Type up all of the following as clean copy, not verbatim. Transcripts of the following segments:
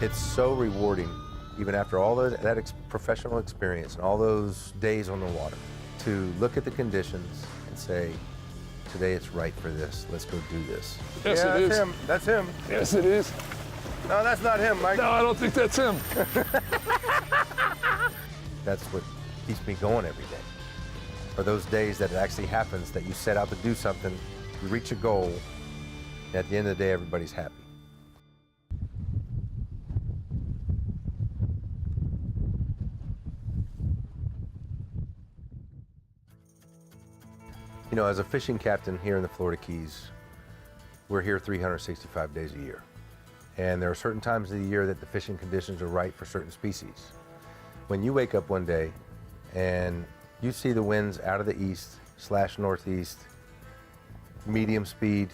It's so rewarding, even after all that professional experience and all those days on the water, to look at the conditions and say, today it's right for this. Let's go do this. Yes, yeah, it is. Him. That's him. Yes, it is. No, that's not him, Mike. No, I don't think that's him. That's what keeps me going every day. Are those days that it actually happens, that you set out to do something, you reach a goal, and at the end of the day, everybody's happy. You know, as a fishing captain here in the Florida Keys, we're here 365 days a year. And there are certain times of the year that the fishing conditions are right for certain species. When you wake up one day and you see the winds out of the east/northeast, medium speed,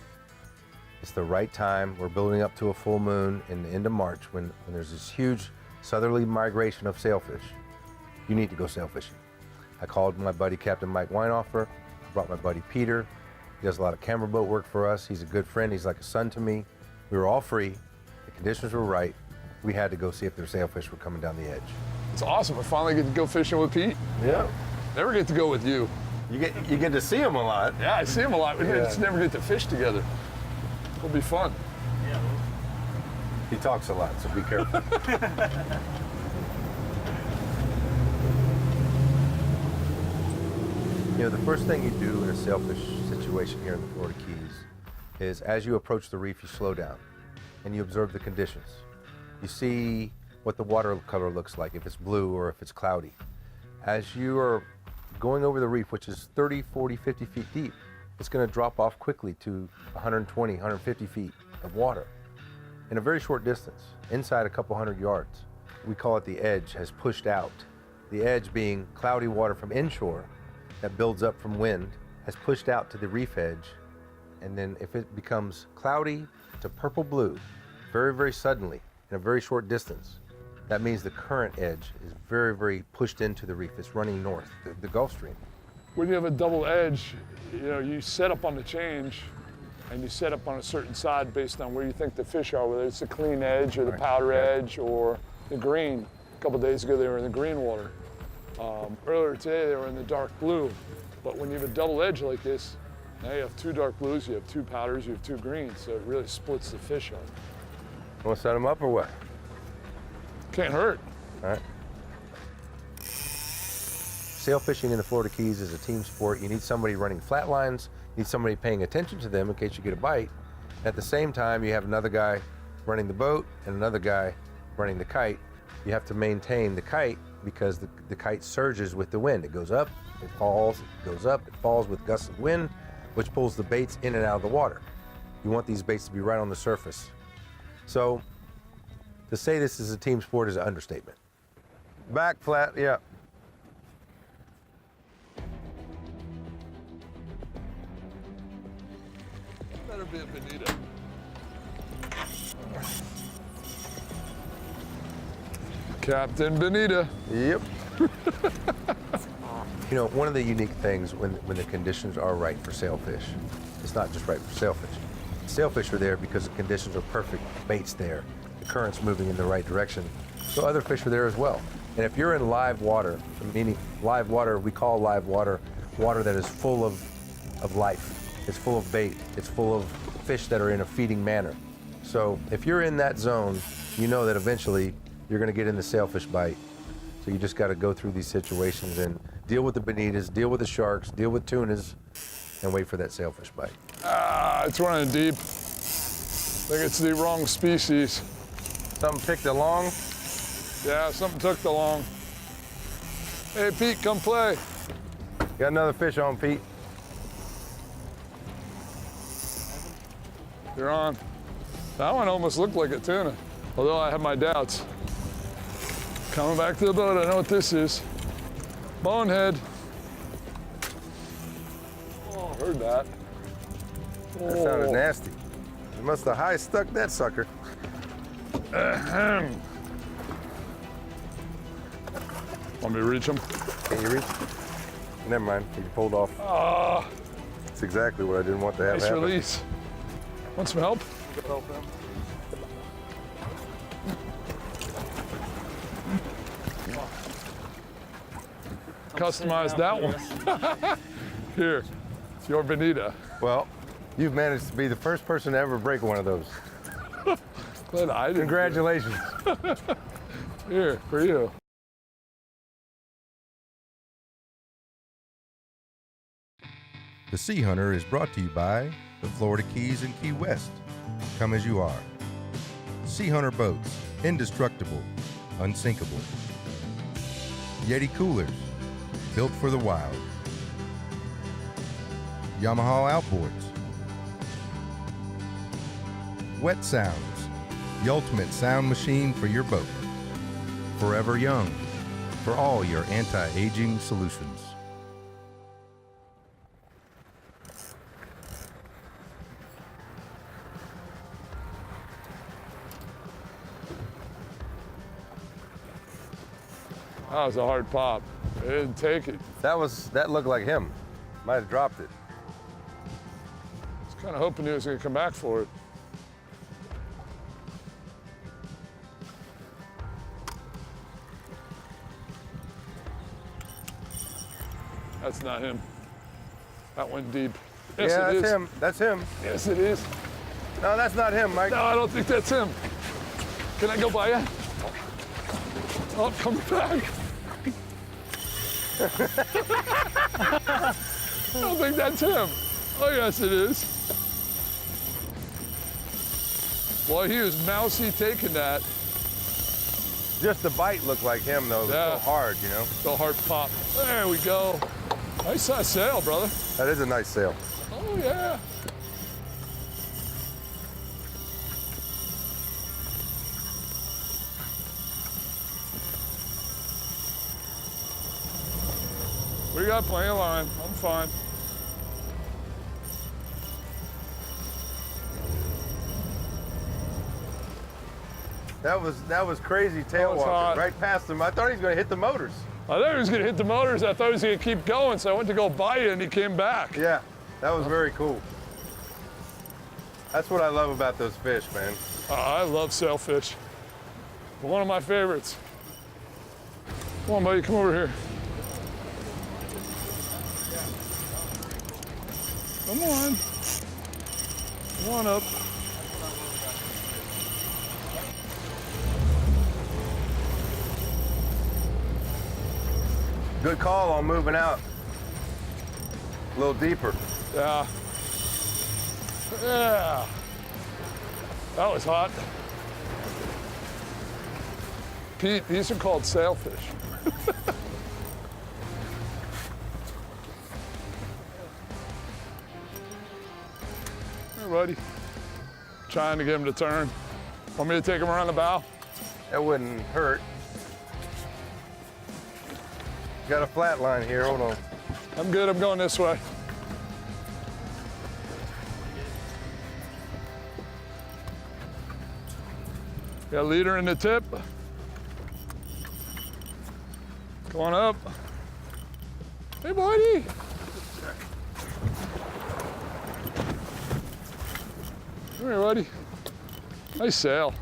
it's the right time. We're building up to a full moon in the end of March when there's this huge southerly migration of sailfish. You need to go sail fishing. I called my buddy Captain Mike Weinhofer. I brought my buddy Peter. He does a lot of camera boat work for us. He's a good friend. He's like a son to me. We were all free. The conditions were right. We had to go see if their sailfish were coming down the edge. It's awesome. I finally get to go fishing with Pete. Yeah. Never get to go with you. You get to see him a lot. Yeah, I see him a lot. We just never get to fish together. It'll be fun. Yeah. He talks a lot, so be careful. You know, the first thing you do in a sailfish situation here in the Florida Keys is as you approach the reef, you slow down and you observe the conditions. You see what the water color looks like, if it's blue or if it's cloudy. As you are going over the reef, which is 30, 40, 50 feet deep, it's going to drop off quickly to 120, 150 feet of water in a very short distance, inside a couple hundred yards. We call it the edge has pushed out. The edge being cloudy water from inshore that builds up from wind has pushed out to the reef edge, and then if it becomes cloudy to purple blue very, very suddenly in a very short distance, that means the current edge is very, very pushed into the reef. It's running north, the Gulf Stream. When you have a double edge, you know, you set up on the change and you set up on a certain side based on where you think the fish are, whether it's the clean edge or the powder edge or the green. A couple days ago, they were in the green water. Earlier today, they were in the dark blue. But when you have a double edge like this, now you have two dark blues, you have two powders, you have two greens, so it really splits the fish up. Want to set them up or what? Can't hurt. All right. Sail fishing in the Florida Keys is a team sport. You need somebody running flat lines, you need somebody paying attention to them in case you get a bite. At the same time, you have another guy running the boat and another guy running the kite. You have to maintain the kite because the kite surges with the wind. It goes up, it falls, it goes up, it falls with gusts of wind, which pulls the baits in and out of the water. You want these baits to be right on the surface. So to say this is a team sport is an understatement. Back flat, yeah. Better be a bonita. Captain Bonita. Yep. You know, one of the unique things when the conditions are right for sailfish, it's not just right for sailfish. Sailfish are there because the conditions are perfect, bait's there, the current's moving in the right direction, so other fish are there as well. And if you're in live water, meaning live water, we call live water, water that is full of life, it's full of bait, it's full of fish that are in a feeding manner. So if you're in that zone, you know that eventually you're gonna get in the sailfish bite. So you just gotta go through these situations and deal with the bonitas, deal with the sharks, deal with tunas, and wait for that sailfish bite. Ah, it's running deep. I think it's the wrong species. Something ticked along? Yeah, something took the long. Hey, Pete, come play. Got another fish on, Pete. You're on. That one almost looked like a tuna, although I have my doubts. Coming back to the boat, I know what this is. Bonehead. Oh, heard that. That sounded nasty. You must have high stuck that sucker. Ahem. Want me to reach him? Can you reach? Never mind, you pulled off. Ah, That's exactly what I didn't want to have nice happen. release. Want some help? customize that one. Here, it's your bonita. Well, you've managed to be the first person to ever break one of those. Glad I didn't. Congratulations. Here, for you. The SeaHunter is brought to you by the Florida Keys and Key West. Come as you are. SeaHunter boats, indestructible, unsinkable. Yeti coolers, built for the wild. Yamaha outboards. Wet Sounds, the ultimate sound machine for your boat. Forever Young, for all your anti-aging solutions. That was a hard pop. It didn't take it. That looked like him. Might have dropped it. I was kind of hoping he was going to come back for it. That's not him. That went deep. Yes, yeah, it that's is. him. That's him. Yes, it is. No, that's not him, Mike. No, I don't think that's him. Can I go by you? Oh, come back. I don't think that's him. Oh, yes, it is. Boy, he was mousy taking that. Just the bite looked like him, though. It was Yeah. so hard, you know? The hard pop. There we go. Nice size sail, brother. That is a nice sail. Oh, yeah. We got plenty of line. I'm fine. That was crazy tail was walking hot. right past him. I thought he was going to hit the motors. I thought he was going to hit the motors. I thought he was going to keep going, so I went to go by you, and he came back. Yeah, that was very cool. That's what I love about those fish, man. I love sailfish. One of my favorites. Come on, buddy, come over here. Come on. Come on up. Good call on moving out a little deeper. Yeah. Yeah. That was hot. Pete, these are called sailfish. Hey, buddy. Trying to get him to turn. Want me to take him around the bow? That wouldn't hurt. Got a flat line here, hold on. I'm good, I'm going this way. Got a leader in the tip. Come on up. Hey, buddy. Come here, buddy. Nice sail.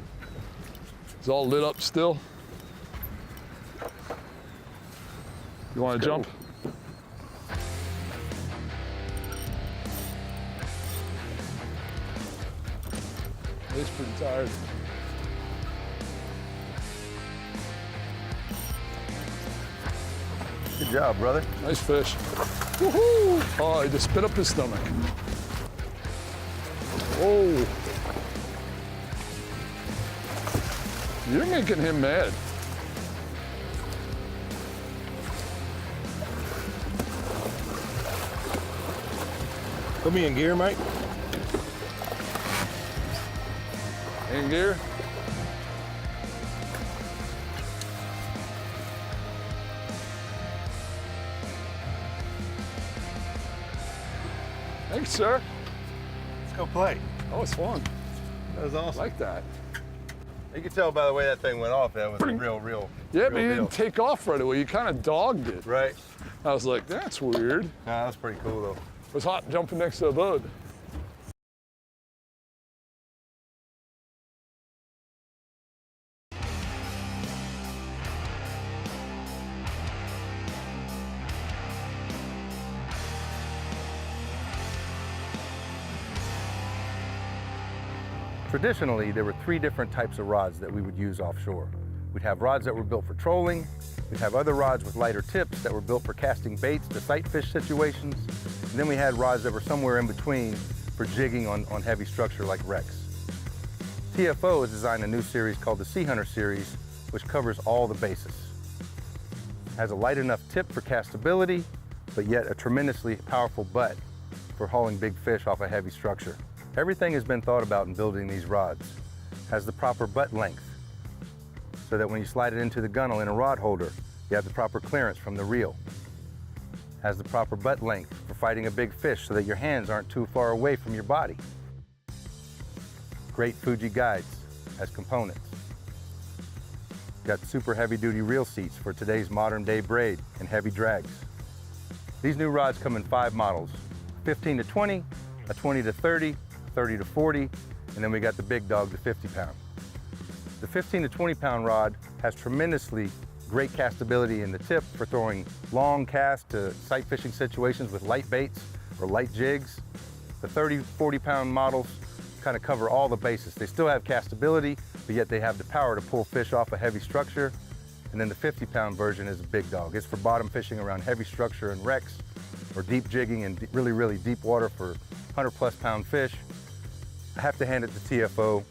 It's all lit up still. You want to jump? He's pretty tired. Good job, brother. Nice fish. Woohoo! Oh, he just spit up his stomach. Oh. You're making him mad. Put me in gear, Mike. In gear. Thanks, sir. Let's go play. That was fun. That was I awesome. like that. You can tell by the way that thing went off, that was a real Yeah, real but you deal. didn't take off right away. You kind of dogged it. Right. I was like, that's weird. It Nah, that was pretty cool, though. was hot jumping next to a boat. Traditionally, there were 3 different types of rods that we would use offshore. We'd have rods that were built for trolling. We'd have other rods with lighter tips that were built for casting baits to sight fish situations. And then we had rods that were somewhere in between for jigging on heavy structure like wrecks. TFO has designed a new series called the SeaHunter series, which covers all the bases. It has a light enough tip for castability, but yet a tremendously powerful butt for hauling big fish off a heavy structure. Everything has been thought about in building these rods. It has the proper butt length, so that when you slide it into the gunnel in a rod holder, you have the proper clearance from the reel. It has the proper butt length for fighting a big fish so that your hands aren't too far away from your body. Great Fuji guides as components. Got super heavy duty reel seats for today's modern day braid and heavy drags. These new rods come in 5 models, 15 to 20, a 20 to 30, 30 to 40, and then we got the big dog, the 50 pound. The 15 to 20 pound rod has tremendously great castability in the tip for throwing long casts to sight fishing situations with light baits or light jigs. The 30, 40 pound models kind of cover all the bases. They still have castability, but yet they have the power to pull fish off a heavy structure. And then the 50 pound version is a big dog. It's for bottom fishing around heavy structure and wrecks, or deep jigging in really, really deep water for 100+ pound fish. I have to hand it to TFO.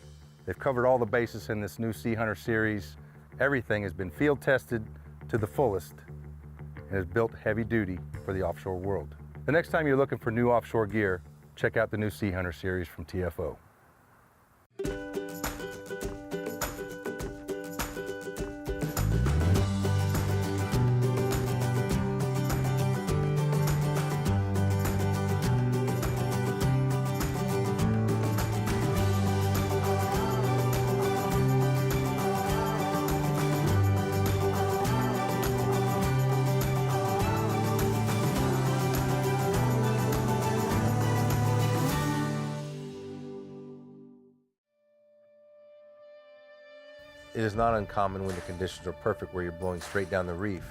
They've covered all the bases in this new SeaHunter series. Everything has been field tested to the fullest and is built heavy duty for the offshore world. The next time you're looking for new offshore gear, check out the new SeaHunter series from TFO. It is not uncommon when the conditions are perfect where you're blowing straight down the reef.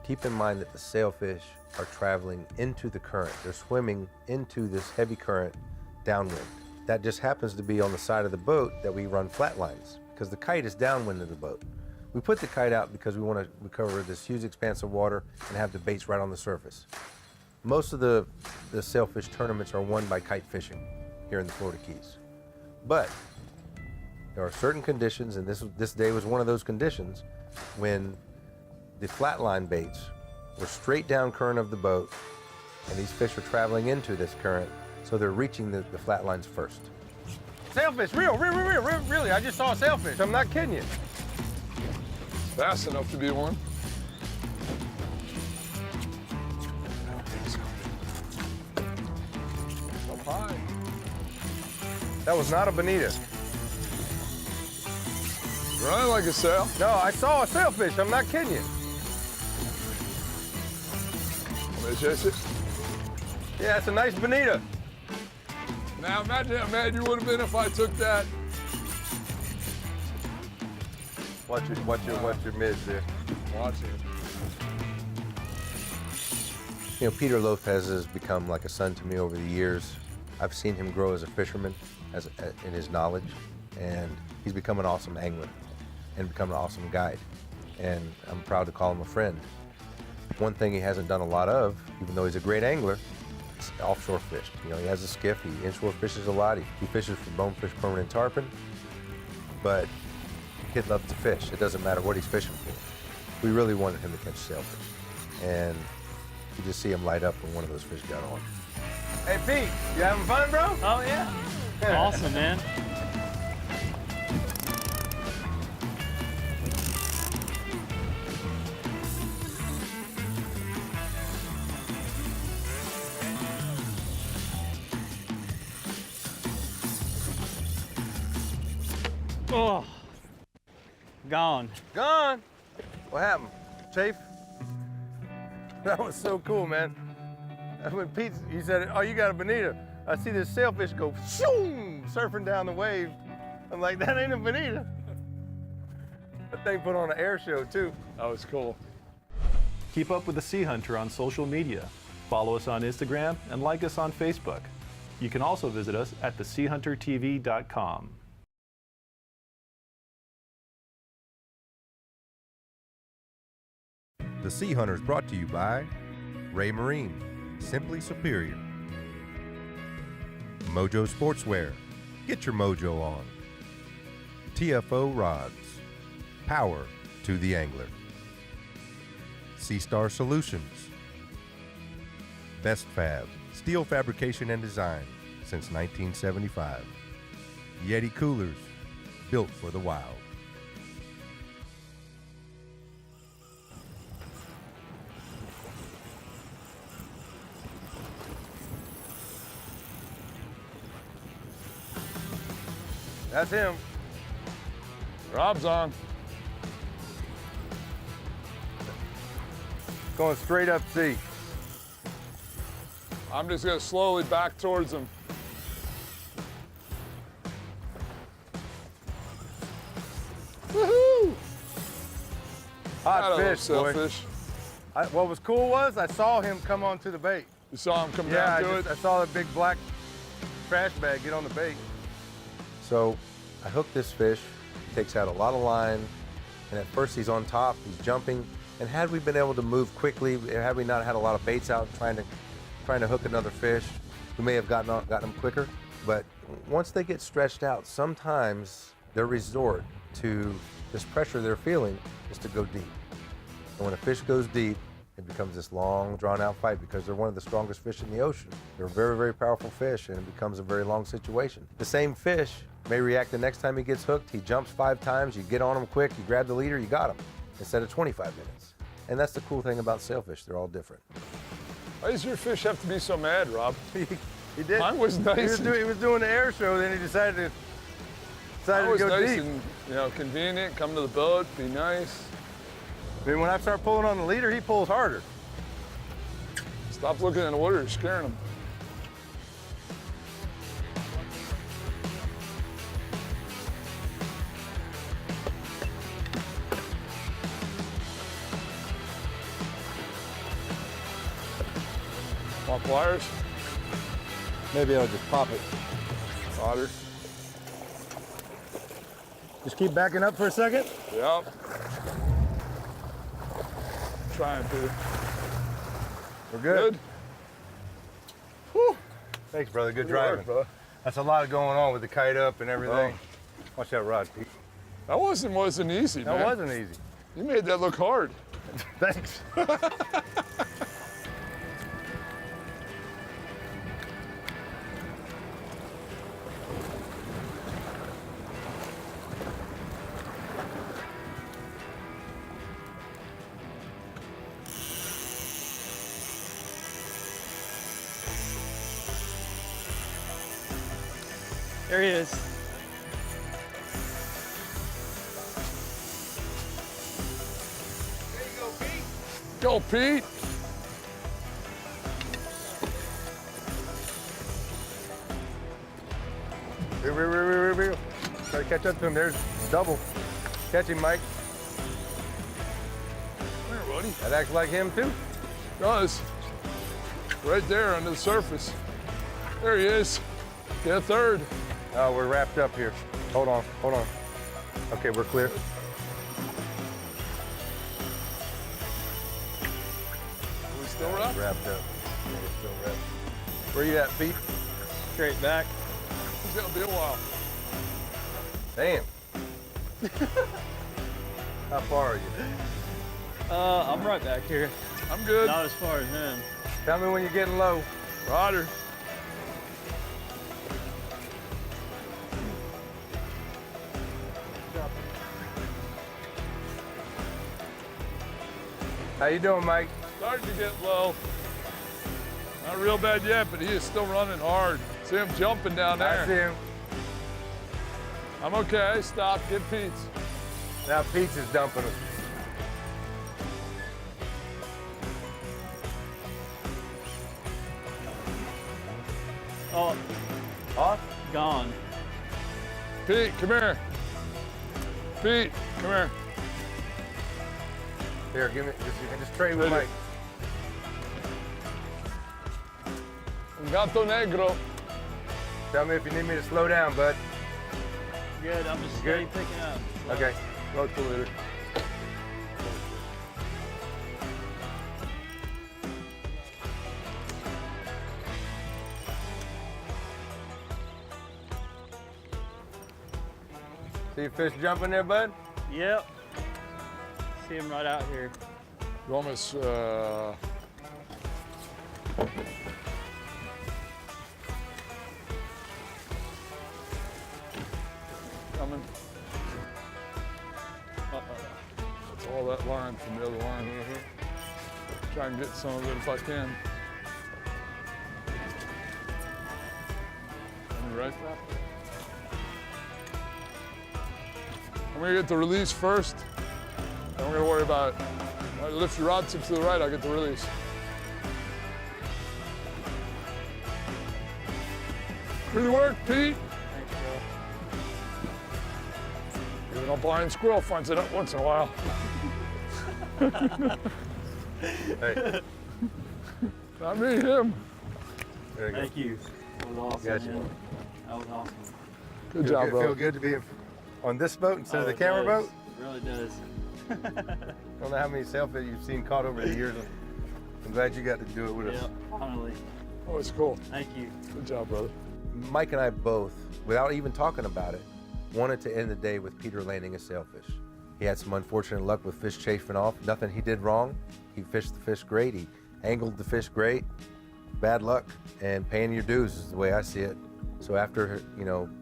Keep in mind that the sailfish are traveling into the current. They're swimming into this heavy current downwind. That just happens to be on the side of the boat that we run flat lines because the kite is downwind of the boat. We put the kite out because we want to recover this huge expanse of water and have the baits right on the surface. Most of the sailfish tournaments are won by kite fishing here in the Florida Keys. But there are certain conditions, and this day was one of those conditions, when the flatline baits were straight down current of the boat, and these fish are traveling into this current, so they're reaching the flat lines first. Sailfish, really, I just saw a sailfish. I'm not kidding you. Fast enough to be one. Up high. That was not a bonita. Running like a sail. No, I saw a sailfish. I'm not kidding you. Want me to chase it? Yeah, it's a nice bonita. Now imagine how mad you would have been if I took that. Watch your mids there. Watch it. You know, Peter Lopez has become like a son to me over the years. I've seen him grow as a fisherman, in his knowledge, and he's become an awesome angler and become an awesome guide. And I'm proud to call him a friend. One thing he hasn't done a lot of, even though he's a great angler, is offshore fish. You know, he has a skiff, he inshore fishes a lot, he fishes for bonefish, permanent tarpon, but kid loves to fish. It doesn't matter what he's fishing for. We really wanted him to catch sailfish. And you just see him light up when one of those fish got on. Hey Pete, you having fun, bro? Oh yeah. Awesome, man. Oh, gone. Gone? What happened? Chafe? That was so cool, man. When Pete, he said, oh, you got a bonita. I see this sailfish go shoom, surfing down the wave. I'm like, that ain't a bonita. That thing put on an air show, too. That was cool. Keep up with the SeaHunter on social media. Follow us on Instagram and like us on Facebook. You can also visit us at theseahuntertv.com. The Sea Hunter is brought to you by Ray Marine, simply superior. Mojo Sportswear, get your mojo on. TFO Rods, power to the angler. Sea Star Solutions. Best Fab, steel fabrication and design since 1975. Yeti Coolers, built for the wild. That's him. Rob's on. Going straight up sea. I'm just gonna slowly back towards him. Woohoo! Hot Got a fish, boy. sailfish. What was cool was I saw him come onto the bait. You saw him come Yeah, down to I it? saw the big black trash bag get on the bait. So I hooked this fish, takes out a lot of line, and at first he's on top, he's jumping, and had we been able to move quickly, had we not had a lot of baits out trying to hook another fish, we may have gotten them quicker. But once they get stretched out, sometimes their resort to this pressure they're feeling is to go deep. And when a fish goes deep, it becomes this long, drawn-out fight because they're one of the strongest fish in the ocean. They're a very, very powerful fish, and it becomes a very long situation. The same fish may react the next time he gets hooked. He jumps 5 times, you get on him quick, you grab the leader, you got him, instead of 25 minutes. And that's the cool thing about sailfish. They're all different. Why does your fish have to be so mad, Rob? He did. Mine was nice. He was doing the air show, then he decided to Mine was go nice deep. and convenient. Come to the boat, be nice. I mean, when I start pulling on the leader, he pulls harder. Stop looking in the water, you're scaring them. Want pliers? Maybe I'll just pop it. Otter. Just keep backing up for a second. Yep. Trying to. We're good. Good. Whew. Thanks, brother. Good driving. work, brother. That's a lot going on with the kite up and everything. Oh. Watch that rod, Pete. That wasn't easy, That man. wasn't easy. You made that look hard. Thanks. There he is. Go, Pete. Here. Try to catch up to him. There's double. Catch him, Mike. Come here, buddy. That acts like him, too. Does. Right there under the surface. There he is. Get a third. Oh, we're wrapped up here. Hold on. Okay, we're clear. We still wrapped? Wrapped up. Yeah, we're still wrapped. Where you at, Pete? Straight back. It's gonna be a while. Damn. How far are you? I'm right back here. I'm good. Not as far as him. Tell me when you're getting low. Roger. How you doing, Mike? Starting to get low. Not real bad yet, but he is still running hard. See him jumping down there. I see him. I'm okay. Stop. Get Pete's. Now Pete's is dumping us. Oh, Off? gone. Pete, come here. Pete, come here. Here, give me. You can just trade with Ready. Mike. Un gato negro. Tell me if you need me to slow down, bud. Good, I'm just Good? steady picking up. Okay. Go to the leader. your fish jumping there, bud? Yep. See him right out here. You almost, coming. That's all that line from the other line. Try and get some of it if I can. Right? I'm gonna get the release first. Then we're gonna worry about it. I lift your rod tip to the right, I get the release. Good work, Pete. Thanks, bro. Even a blind squirrel finds it up once in a while. Hey, Not me, him. there you go. Thank you. That was awesome, Gotcha. man. That was awesome. Good Feel job, good- bro. Feel good to be on this boat instead of the it camera does. boat? It really does. Don't know how many sailfish you've seen caught over the years. I'm glad you got to do it with us. Yep, finally. Oh, it's cool. Thank you. Good job, brother. Mike and I both, without even talking about it, wanted to end the day with Peter landing a sailfish. He had some unfortunate luck with fish chafing off. Nothing he did wrong. He fished the fish great. He angled the fish great. Bad luck and paying your dues is the way I see it. So after,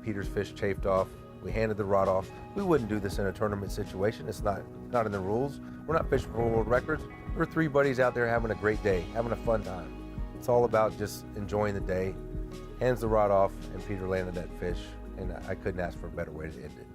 Peter's fish chafed off, we handed the rod off. We wouldn't do this in a tournament situation. It's not in the rules. We're not fishing for world records. We're three buddies out there having a great day, having a fun time. It's all about just enjoying the day. Hands the rod off, and Peter landed that fish, and I couldn't ask for a better way to end it.